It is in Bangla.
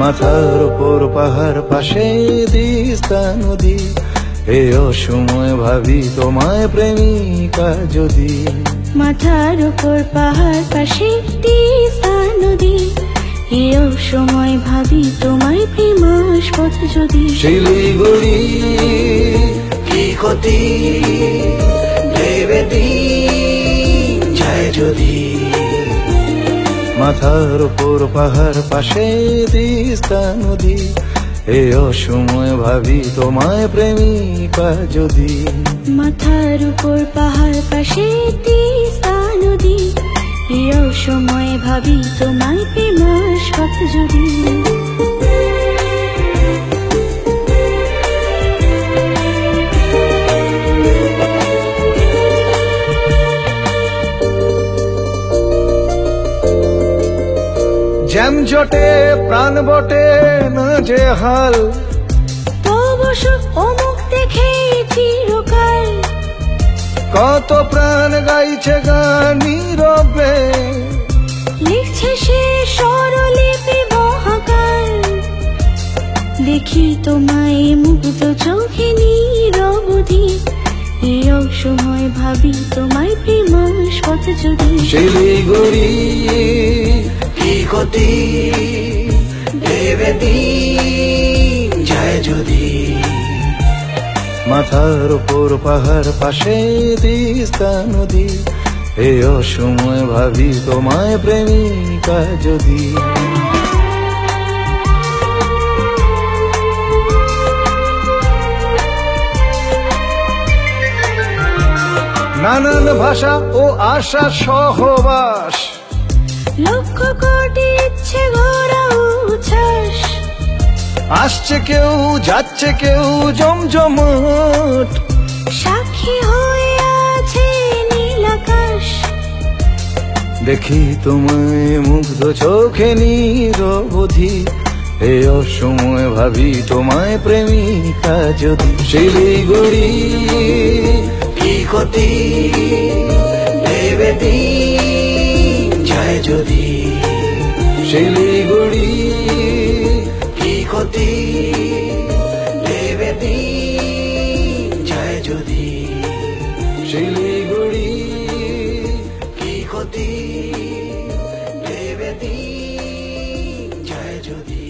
মাথার উপর পাহাড়, পাশে তিস্তা নদী। এ অসময় ভাবি তোমায় প্রেমিকা যদি। মাথার উপর পাহাড়, পাশে তিস্তা নদী। এ অসময় ভাবি তোমায় প্রেমাস্পদ যদি। শিলিগুড়ি কি ক্ষতি ভেবে দিন যায় যদি। মাথার উপর পাহাড়, পাশে তিস্তা নদী। এ অসময় ভাবি তোমায় প্রেমিকা যদি। মাথার উপর পাহাড়, পাশে তিস্তা নদী। এ অসময় ভাবি তোমায় প্রেমাস্পদ যদি। জ্যাম জটে প্রাণ বটে না যে হাল। তবু অমুক দেখে চিরকাল। কত প্রাণ গাইছে গান নীরবে। লিখছে সে স্বরলিপি মহাকাল। দেখি তোমায় মুগ্ধ চোখে নিরবধি। এ অসময় ভাবি তোমায় প্রেমাস্পদ যদি। শিলিগুড়ি কি ক্ষতি ভেবে দিন যায় যদি। মাথার উপর পাহাড়, পাশে তিস্তা নদী। এ অসময় ভাবি তোমায় প্রেমিকা যদি। নানান ভাষা ও আশা সহবাস। লক্ষ কোটি ইচ্ছে গড়া উচ্ছ্বাস। আসছে কেউ যাচ্ছে কেউ জমজমাট। সাক্ষী হয়ে আছে নীল আকাশ। দেখি তোমায় মুগ্ধ চোখে নিরবধি। এ অসময় ভাবি তোমায় প্রেমিকা যদি। শিলিগুড়ি কি ক্ষতি ভেবে দিন যায় যদি। শিলিগুড়ি কি ক্ষতি ভেবে দিন যায় যদি। শিলিগুড়ি কি ক্ষতি ভেবে দিন যায় যদি।